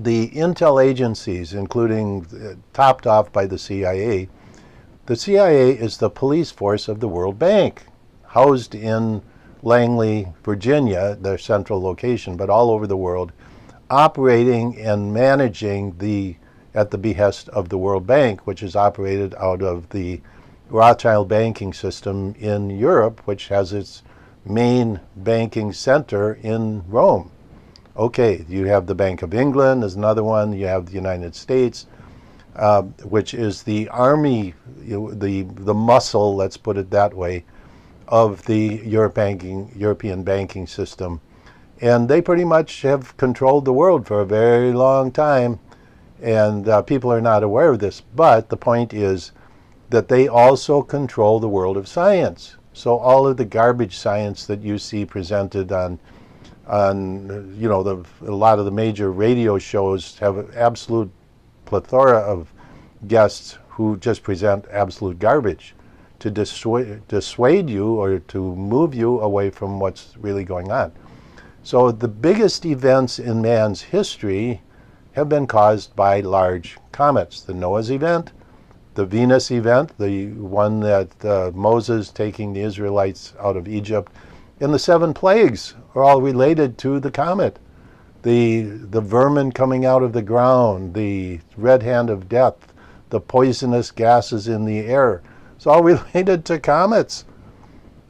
The intel agencies, including topped off by the CIA is the police force of the World Bank, housed in Langley, Virginia, their central location, but all over the world, operating and managing at the behest of the World Bank, which is operated out of the Rothschild banking system in Europe, which has its main banking center in Rome. Okay, you have the Bank of England as another one. You have the United States, which is the army, the muscle, let's put it that way, of the European banking system. And they pretty much have controlled the world for a very long time, and people are not aware of this. But the point is that they also control the world of science. So all of the garbage science that you see presented on a lot of the major radio shows have an absolute plethora of guests who just present absolute garbage to dissuade you or to move you away from what's really going on. So the biggest events in man's history have been caused by large comets. The Noah's event, the Venus event, the one that Moses taking the Israelites out of Egypt, and the 7 plagues are all related to the comet. The vermin coming out of the ground, the red hand of death, the poisonous gases in the air. It's all related to comets.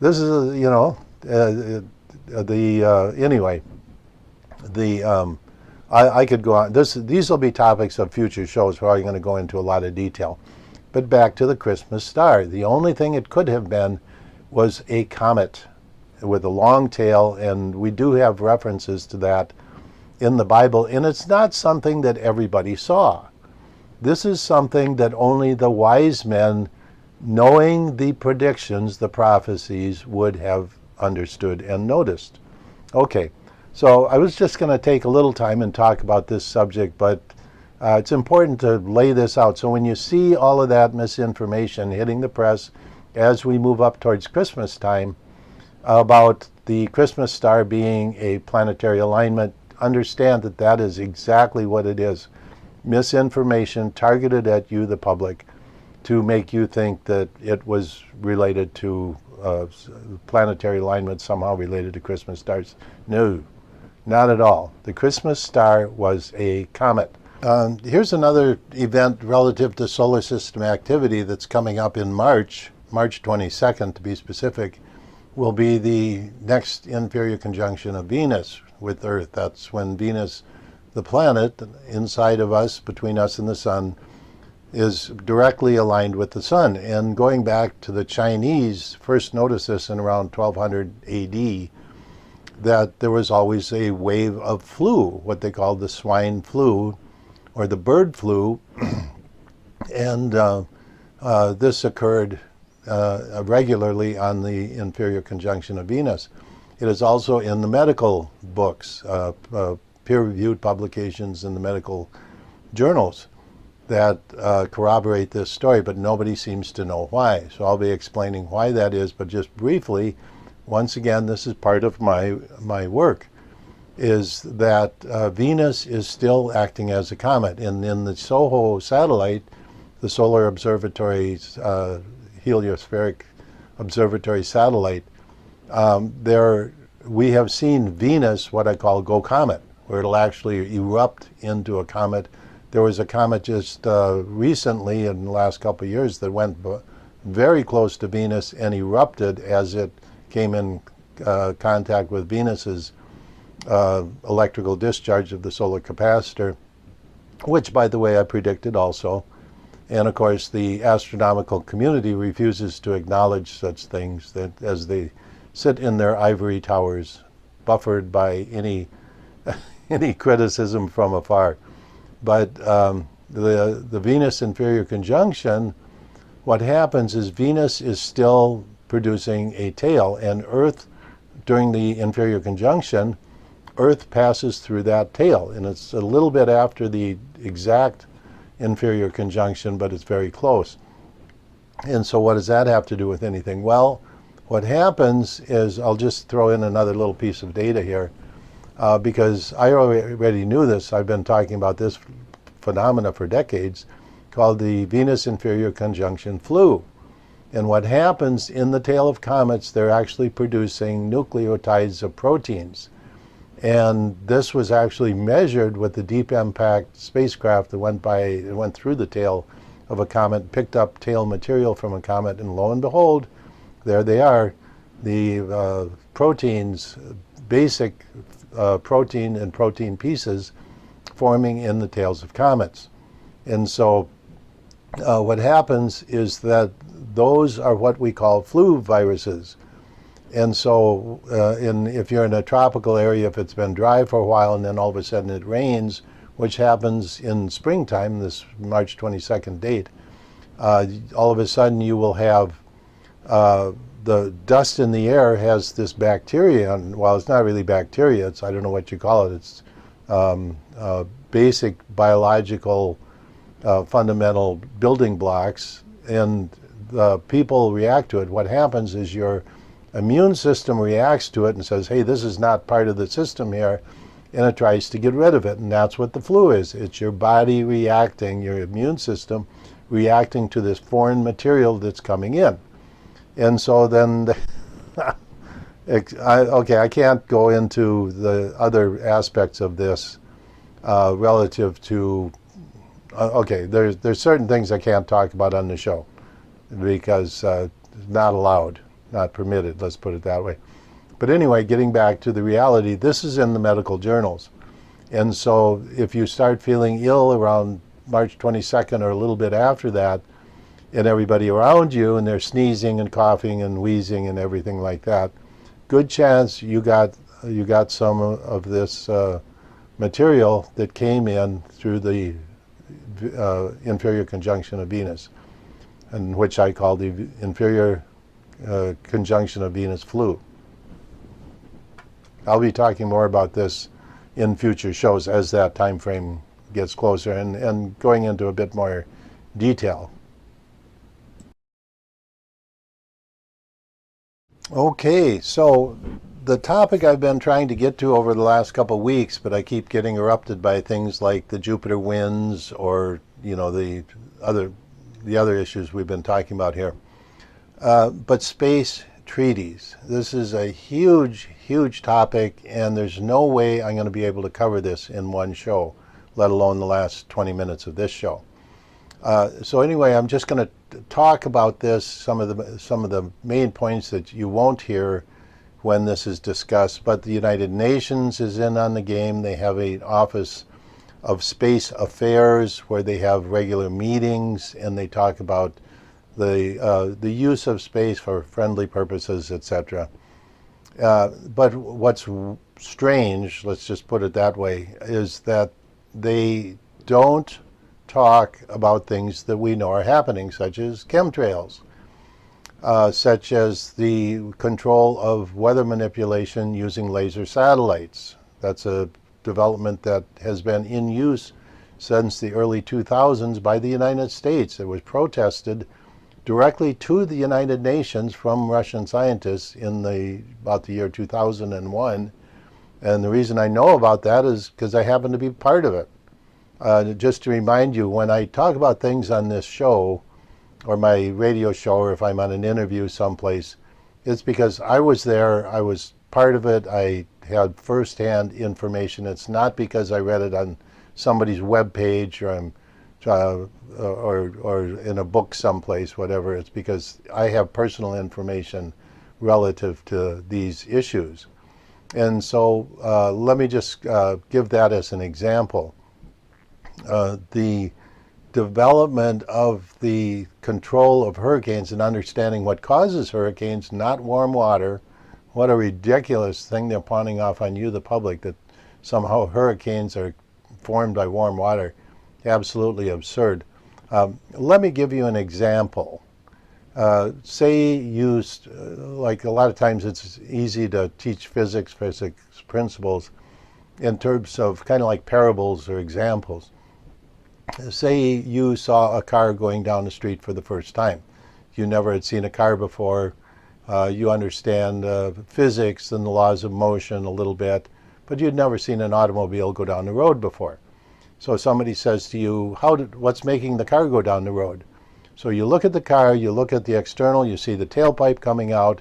This is, I could go on. These will be topics of future shows where I'm going to go into a lot of detail. But back to the Christmas star. The only thing it could have been was a comet with a long tail, and we do have references to that in the Bible, and it's not something that everybody saw. This is something that only the wise men, knowing the predictions, the prophecies, would have understood and noticed. Okay, so I was just going to take a little time and talk about this subject, but it's important to lay this out. So when you see all of that misinformation hitting the press as we move up towards Christmas time about the Christmas star being a planetary alignment, understand that that is exactly what it is. Misinformation targeted at you, the public, to make you think that it was related to planetary alignment, somehow related to Christmas stars. No, not at all. The Christmas star was a comet. Here's another event relative to solar system activity that's coming up in March 22nd to be specific, will be the next inferior conjunction of Venus with Earth. That's when Venus, the planet inside of us, between us and the sun, is directly aligned with the sun. And going back to the Chinese, first noticed this in around 1200 AD, that there was always a wave of flu, what they called the swine flu, or the bird flu, and this occurred regularly on the inferior conjunction of Venus. It is also in the medical books, peer-reviewed publications in the medical journals that corroborate this story, but nobody seems to know why. So I'll be explaining why that is, but just briefly, once again, this is part of my work, is that Venus is still acting as a comet. And in the SOHO satellite, the Solar Observatory's heliospheric observatory satellite, we have seen Venus, what I call go comet, where it'll actually erupt into a comet. There was a comet just recently in the last couple of years that went very close to Venus and erupted as it came in contact with Venus's electrical discharge of the solar capacitor, which, by the way, I predicted also. And of course, the astronomical community refuses to acknowledge such things, that as they sit in their ivory towers, buffered by any criticism from afar. But the Venus inferior conjunction, what happens is Venus is still producing a tail, and Earth, during the inferior conjunction, Earth passes through that tail, and it's a little bit after the exact inferior conjunction, but it's very close. And so what does that have to do with anything? Well, what happens is, I'll just throw in another little piece of data here. because I already knew this. I've been talking about this phenomena for decades, called the Venus inferior conjunction flu. And what happens in the tail of comets, they're actually producing nucleotides of proteins. And this was actually measured with the deep impact spacecraft that went through the tail of a comet, picked up tail material from a comet, and lo and behold, there they are, the proteins, basic protein and protein pieces forming in the tails of comets. And so what happens is that those are what we call flu viruses. And so if you're in a tropical area, if it's been dry for a while and then all of a sudden it rains, which happens in springtime, this March 22nd date, all of a sudden you will have the dust in the air has this bacteria, and while it's not really bacteria, it's, I don't know what you call it, it's basic biological fundamental building blocks, and people react to it. What happens is your immune system reacts to it and says, hey, this is not part of the system here, and it tries to get rid of it. And that's what the flu is. It's your body reacting, your immune system reacting to this foreign material that's coming in. And so then, I can't go into the other aspects of this relative to, there's certain things I can't talk about on the show because not allowed, not permitted, let's put it that way. But anyway, getting back to the reality, this is in the medical journals. And so if you start feeling ill around March 22nd or a little bit after that, and everybody around you, and they're sneezing and coughing and wheezing and everything like that, good chance you got some of this material that came in through the inferior conjunction of Venus, and which I call the inferior conjunction of Venus flu. I'll be talking more about this in future shows as that time frame gets closer and going into a bit more detail. Okay, so the topic I've been trying to get to over the last couple of weeks, but I keep getting interrupted by things like the Jupiter winds or, you know, the other issues we've been talking about here. But space treaties. This is a huge, huge topic, and there's no way I'm going to be able to cover this in one show, let alone the last 20 minutes of this show. So anyway, I'm just going to talk about this, some of the main points that you won't hear when this is discussed. But the United Nations is in on the game. They have an Office of Space Affairs where they have regular meetings and they talk about the use of space for friendly purposes, etc. But what's strange, let's just put it that way, is that they don't talk about things that we know are happening, such as chemtrails, such as the control of weather manipulation using laser satellites. That's a development that has been in use since the early 2000s by the United States. It was protested directly to the United Nations from Russian scientists in about the year 2001. And the reason I know about that is because I happen to be part of it. Just to remind you, when I talk about things on this show, or my radio show, or if I'm on an interview someplace, it's because I was there, I was part of it, I had firsthand information. It's not because I read it on somebody's web page or in a book someplace, whatever. It's because I have personal information relative to these issues. And so let me just give that as an example. The development of the control of hurricanes and understanding what causes hurricanes, not warm water. What a ridiculous thing they're pawning off on you, the public, that somehow hurricanes are formed by warm water. Absolutely absurd. Let me give you an example. Say you, like a lot of times it's easy to teach physics principles in terms of kind of like parables or examples. Say you saw a car going down the street for the first time. You never had seen a car before. You understand physics and the laws of motion a little bit, but you'd never seen an automobile go down the road before. So somebody says to you, what's making the car go down the road? So you look at the car, you look at the external, you see the tailpipe coming out,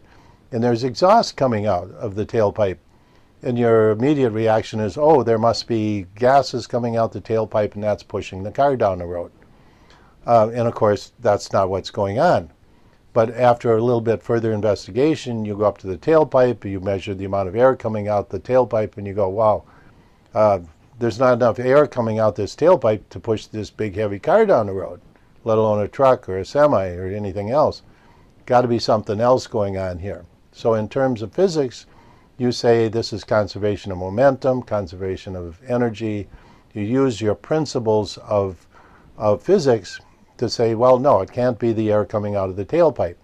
and there's exhaust coming out of the tailpipe. And your immediate reaction is, oh, there must be gases coming out the tailpipe, and that's pushing the car down the road. And of course, that's not what's going on. But after a little bit further investigation, you go up to the tailpipe, you measure the amount of air coming out the tailpipe, and you go, wow, there's not enough air coming out this tailpipe to push this big heavy car down the road, let alone a truck or a semi or anything else. Got to be something else going on here. So in terms of physics, you say this is conservation of momentum, conservation of energy. You use your principles of physics to say, well, no, it can't be the air coming out of the tailpipe.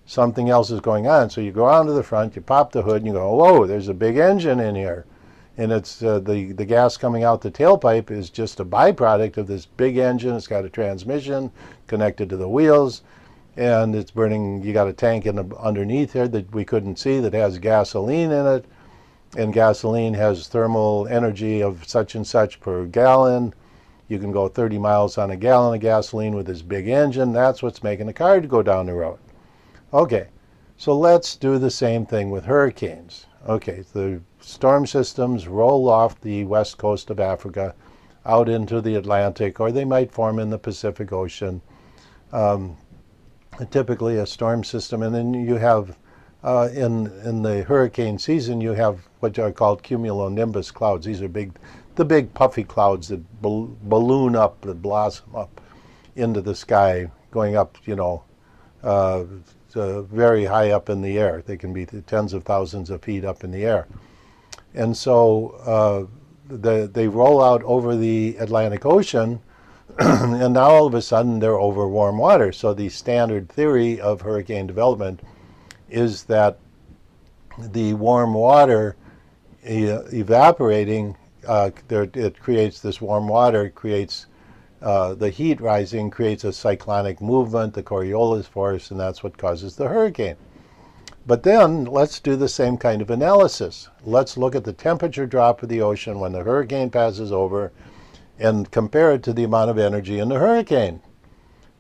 Something else is going on. So you go around to the front, you pop the hood, and you go, whoa, there's a big engine in here. And it's the gas coming out the tailpipe is just a byproduct of this big engine. It's got a transmission connected to the wheels, and it's burning. You got a tank underneath here that we couldn't see that has gasoline in it, and gasoline has thermal energy of such and such per gallon. You can go 30 miles on a gallon of gasoline with this big engine. That's what's making the car to go down the road. Okay, so let's do the same thing with hurricanes. Okay, the storm systems roll off the west coast of Africa out into the Atlantic, or they might form in the Pacific Ocean. Typically a storm system, and then you have, in the hurricane season, you have what are called cumulonimbus clouds. These are the big puffy clouds that balloon up, that blossom up into the sky, going up, very high up in the air. They can be tens of thousands of feet up in the air. And so they roll out over the Atlantic Ocean, and now all of a sudden they're over warm water. So the standard theory of hurricane development is that the warm water evaporating, it creates this warm water, creates the heat rising, creates a cyclonic movement, the Coriolis force, and that's what causes the hurricane. But then let's do the same kind of analysis. Let's look at the temperature drop of the ocean when the hurricane passes over and compare it to the amount of energy in the hurricane.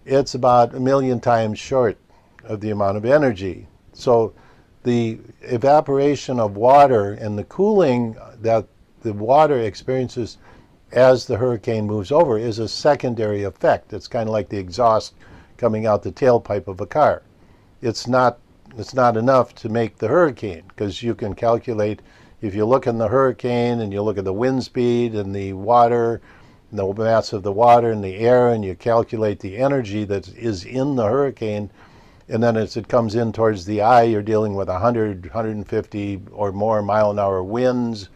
It's about 1 million times short of the amount of energy. So the evaporation of water and the cooling that the water experiences as the hurricane moves over is a secondary effect. It's kind of like the exhaust coming out the tailpipe of a car. It's not enough to make the hurricane, because you can calculate, if you look in the hurricane and you look at the wind speed and the water, the mass of the water and the air, and you calculate the energy that is in the hurricane, and then as it comes in towards the eye, you're dealing with 100, 150 or more mile-an-hour winds,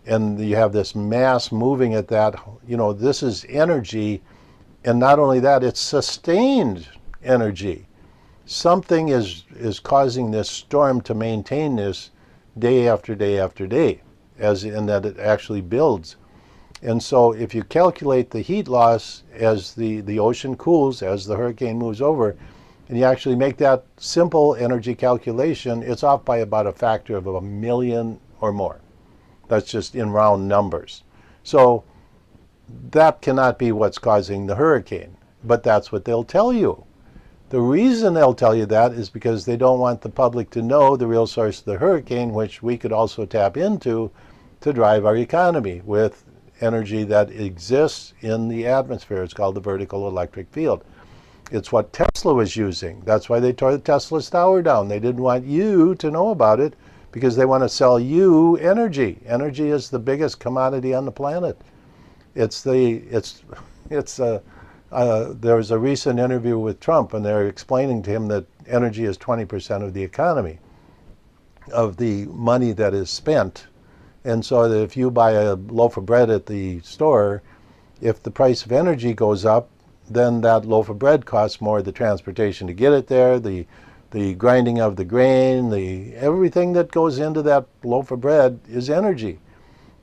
and you have this mass moving at that. This is energy, and not only that, it's sustained energy. Something is causing this storm to maintain this day after day after day, and that it actually builds. And so if you calculate the heat loss as the ocean cools, as the hurricane moves over, and you actually make that simple energy calculation, it's off by about a factor of 1 million or more. That's just in round numbers. So that cannot be what's causing the hurricane, but that's what they'll tell you. The reason they'll tell you that is because they don't want the public to know the real source of the hurricane, which we could also tap into to drive our economy with energy that exists in the atmosphere. It's called the vertical electric field. It's what Tesla was using. That's why they tore the Tesla tower down. They didn't want you to know about it, because they want to sell you energy. Energy is the biggest commodity on the planet. There was a recent interview with Trump, and they're explaining to him that energy is 20% of the economy, of the money that is spent. And so that if you buy a loaf of bread at the store, if the price of energy goes up, then that loaf of bread costs more, the transportation to get it there, the grinding of the grain, everything that goes into that loaf of bread is energy.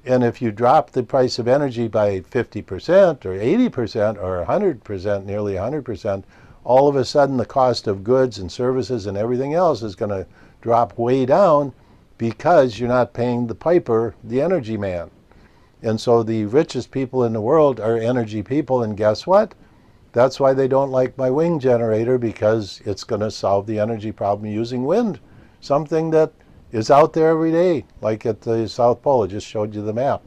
And if you drop the price of energy by 50% or 80% or 100%, nearly 100%, all of a sudden the cost of goods and services and everything else is going to drop way down, because you're not paying the piper, the energy man. And so the richest people in the world are energy people, and guess what? That's why they don't like my wind generator, because it's going to solve the energy problem using wind, something that is out there every day, like at the South Pole. I just showed you the map.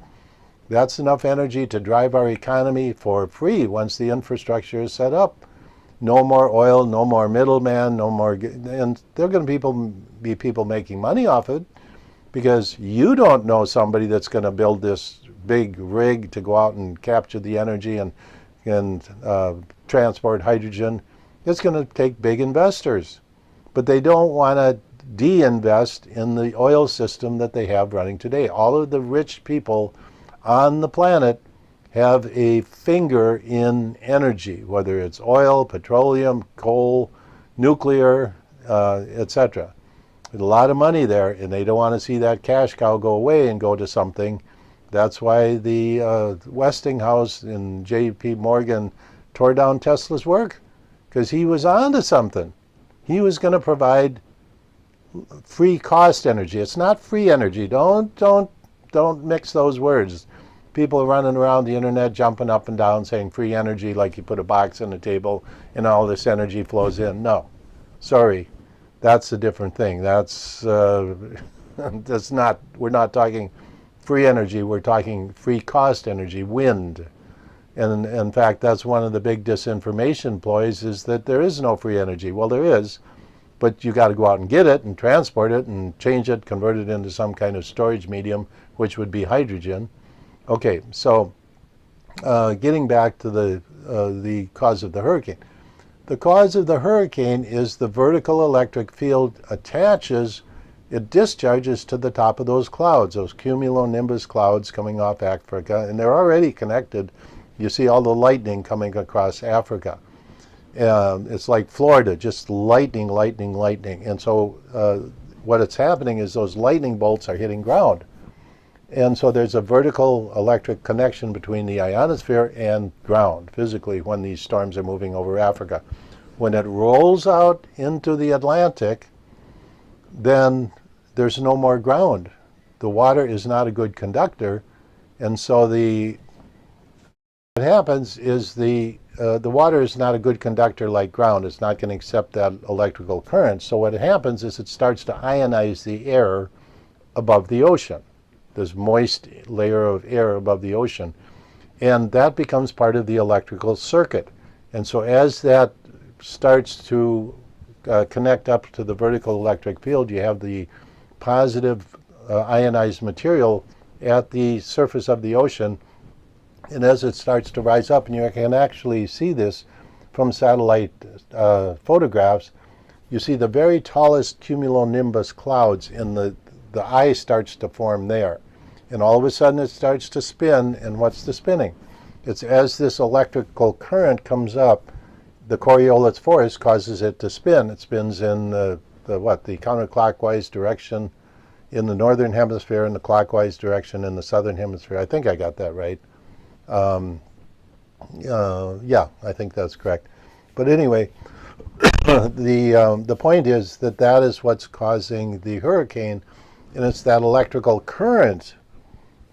That's enough energy to drive our economy for free once the infrastructure is set up. No more oil, no more middleman, no more, and there are going to be people making money off it, because you don't know somebody that's going to build this big rig to go out and capture the energy and transport hydrogen. It's going to take big investors, but they don't want to de-invest in the oil system that they have running today. All of the rich people on the planet have a finger in energy, whether it's oil, petroleum, coal, nuclear, etc. There's a lot of money there, and they don't want to see that cash cow go away and go to something. That's why the Westinghouse and J.P. Morgan tore down Tesla's work, because he was on to something. He was going to provide free cost energy. It's not free energy. Don't mix those words. People running around the internet jumping up and down saying free energy, like you put a box on the table and all this energy flows in. No, sorry, that's a different thing. That's not. We're not talking free energy. We're talking free cost energy, wind. And in fact, that's one of the big disinformation ploys, is that there is no free energy. Well, there is, but you got to go out and get it and transport it and change it, convert it into some kind of storage medium, which would be hydrogen. Okay, so getting back to the cause of the hurricane. The cause of the hurricane is the vertical electric field it discharges to the top of those clouds, those cumulonimbus clouds coming off Africa, and they're already connected. You see all the lightning coming across Africa. It's like Florida, just lightning, lightning, lightning. And so what is happening is those lightning bolts are hitting ground. And so there's a vertical electric connection between the ionosphere and ground, physically, when these storms are moving over Africa. When it rolls out into the Atlantic, then there's no more ground. The water is not a good conductor, and so what happens is the water is not a good conductor like ground. It's not going to accept that electrical current. So what happens is it starts to ionize the air above the ocean, this moist layer of air above the ocean, and that becomes part of the electrical circuit. And so as that starts to connect up to the vertical electric field, you have the positive ionized material at the surface of the ocean. And as it starts to rise up, and you can actually see this from satellite photographs, you see the very tallest cumulonimbus clouds, and the eye starts to form there. And all of a sudden it starts to spin, and what's the spinning? It's as this electrical current comes up, the Coriolis force causes it to spin. It spins in the counterclockwise direction in the northern hemisphere, and the clockwise direction in the southern hemisphere. I think I got that right. Yeah, I think that's correct. But anyway, the point is that is what's causing the hurricane, and it's that electrical current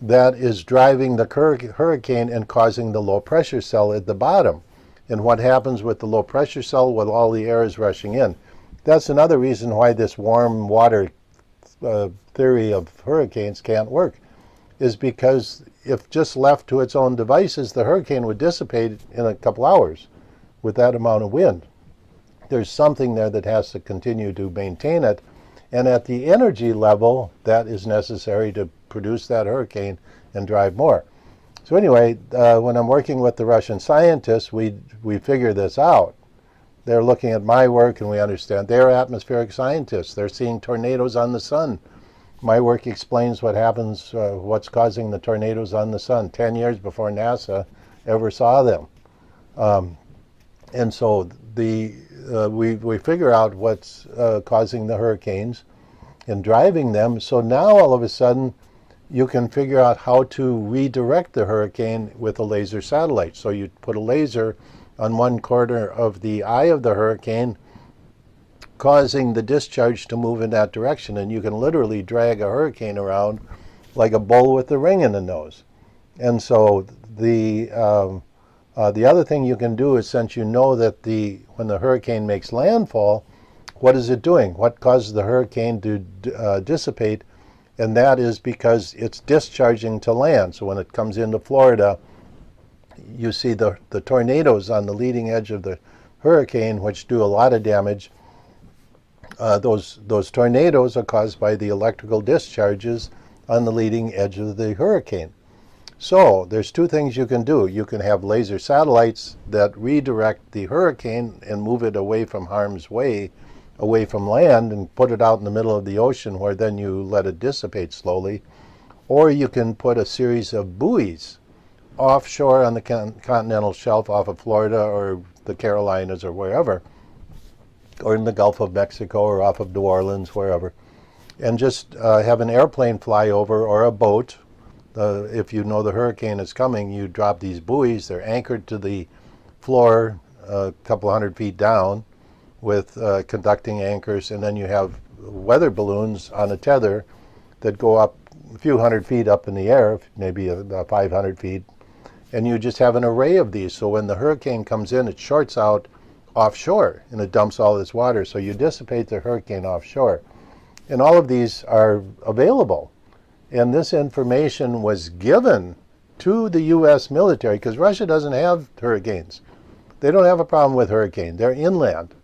that is driving the hurricane and causing the low pressure cell at the bottom. And what happens with the low pressure cell when all the air is rushing in? That's another reason why this warm water theory of hurricanes can't work, is because if just left to its own devices, the hurricane would dissipate in a couple hours with that amount of wind. There's something there that has to continue to maintain it, and at the energy level that is necessary to produce that hurricane and drive more. So anyway, when I'm working with the Russian scientists, we figure this out. They're looking at my work, and we understand. They're atmospheric scientists. They're seeing tornadoes on the sun. My work explains what happens, what's causing the tornadoes on the sun 10 years before NASA ever saw them. And so we figure out what's causing the hurricanes and driving them. So now all of a sudden, you can figure out how to redirect the hurricane with a laser satellite. So you put a laser on one corner of the eye of the hurricane, causing the discharge to move in that direction. And you can literally drag a hurricane around like a bull with the ring in the nose. And so the other thing you can do is, since you know that when the hurricane makes landfall, what is it doing? What causes the hurricane to dissipate? And that is because it's discharging to land. So when it comes into Florida, you see the tornadoes on the leading edge of the hurricane, which do a lot of damage. Those tornadoes are caused by the electrical discharges on the leading edge of the hurricane. So there's two things you can do. You can have laser satellites that redirect the hurricane and move it away from harm's way, away from land, and put it out in the middle of the ocean, where then you let it dissipate slowly. Or you can put a series of buoys offshore on the continental shelf off of Florida or the Carolinas or wherever, or in the Gulf of Mexico or off of New Orleans, wherever, and just have an airplane fly over, or a boat. If you know the hurricane is coming, you drop these buoys. They're anchored to the floor a couple hundred feet down with conducting anchors, and then you have weather balloons on a tether that go up a few hundred feet up in the air, maybe about 500 feet, and you just have an array of these. So when the hurricane comes in, it shorts out offshore and it dumps all this water. So you dissipate the hurricane offshore. And all of these are available. And this information was given to the U.S. military, because Russia doesn't have hurricanes. They don't have a problem with hurricanes. They're inland.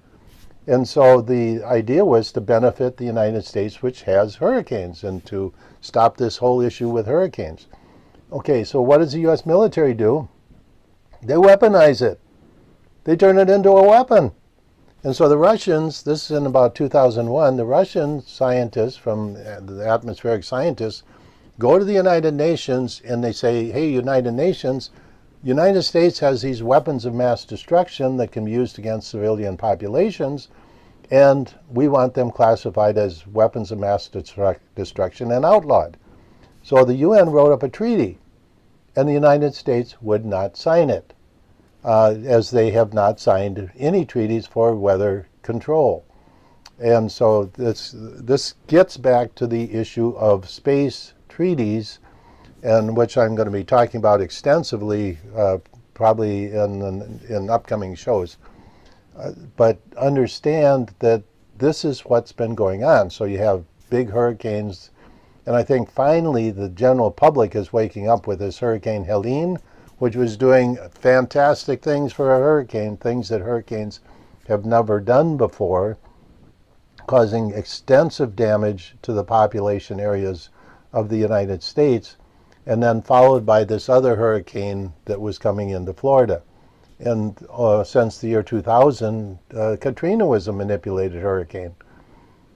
And so the idea was to benefit the United States, which has hurricanes, and to stop this whole issue with hurricanes. Okay, so what does the U.S. military do? They weaponize it. They turn it into a weapon. And so the Russians, this is in about 2001, the Russian scientists, from the atmospheric scientists, go to the United Nations and they say, hey, United Nations, United States has these weapons of mass destruction that can be used against civilian populations, and we want them classified as weapons of mass destruction and outlawed. So the UN wrote up a treaty, and the United States would not sign it, as they have not signed any treaties for weather control. And so this gets back to the issue of space treaties, and which I'm going to be talking about extensively, probably in upcoming shows. But understand that this is what's been going on. So you have big hurricanes, and I think finally the general public is waking up with this Hurricane Helene, which was doing fantastic things for a hurricane, things that hurricanes have never done before, causing extensive damage to the population areas of the United States, and then followed by this other hurricane that was coming into Florida. And since the year 2000, Katrina was a manipulated hurricane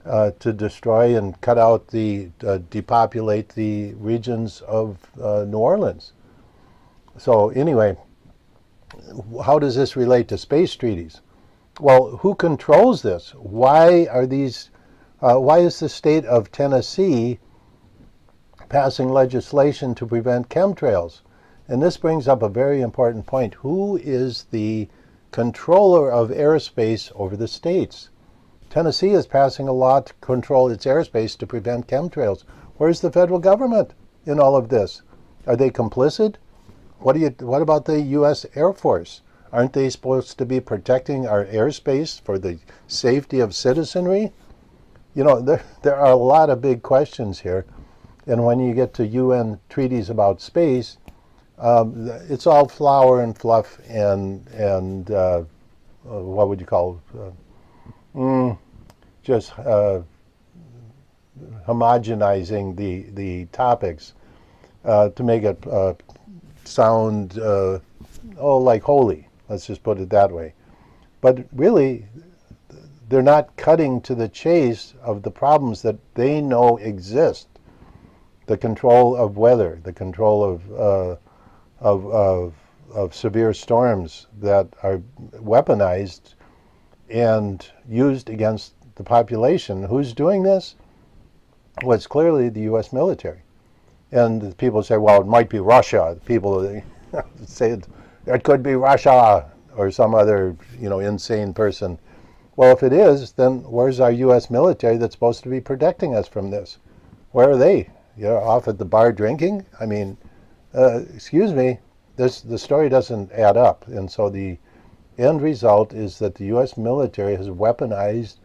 to destroy and cut out depopulate the regions of New Orleans. So anyway, how does this relate to space treaties? Well, who controls this? Why is the state of Tennessee passing legislation to prevent chemtrails? And this brings up a very important point. Who is the controller of airspace over the states? Tennessee is passing a law to control its airspace to prevent chemtrails. Where's the federal government in all of this? Are they complicit? What about the U.S. Air Force? Aren't they supposed to be protecting our airspace for the safety of citizenry? You know, there are a lot of big questions here. And when you get to UN treaties about space, it's all flower and fluff and what would you call it? Just homogenizing the topics to make it sound like holy. Let's just put it that way. But really, they're not cutting to the chase of the problems that they know exist. The control of weather, the control of severe storms that are weaponized and used against the population. Who's doing this? Well, it's clearly the U.S. military. And people say, well, it might be Russia. People say it could be Russia or some other, insane person. Well, if it is, then where's our U.S. military that's supposed to be protecting us from this? Where are they? You're off at the bar drinking? I mean, excuse me, the story doesn't add up. And so the end result is that the U.S. military has weaponized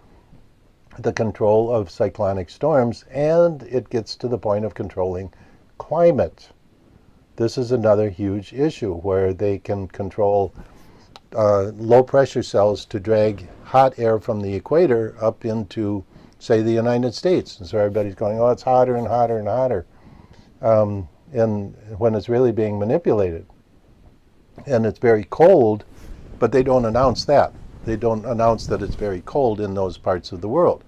the control of cyclonic storms, and it gets to the point of controlling climate. This is another huge issue where they can control low pressure cells to drag hot air from the equator up into, say, the United States. And so everybody's going, oh, it's hotter and hotter and hotter. And when it's really being manipulated. And it's very cold, but they don't announce that. They don't announce that it's very cold in those parts of the world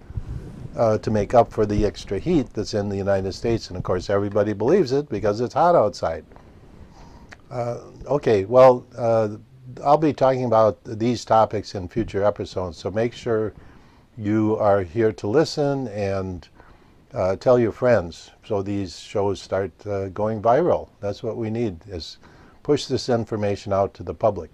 to make up for the extra heat that's in the United States. And of course, everybody believes it because it's hot outside. Okay, well, I'll be talking about these topics in future episodes, so make sure you are here to listen and tell your friends so these shows start going viral. That's what we need, is push this information out to the public.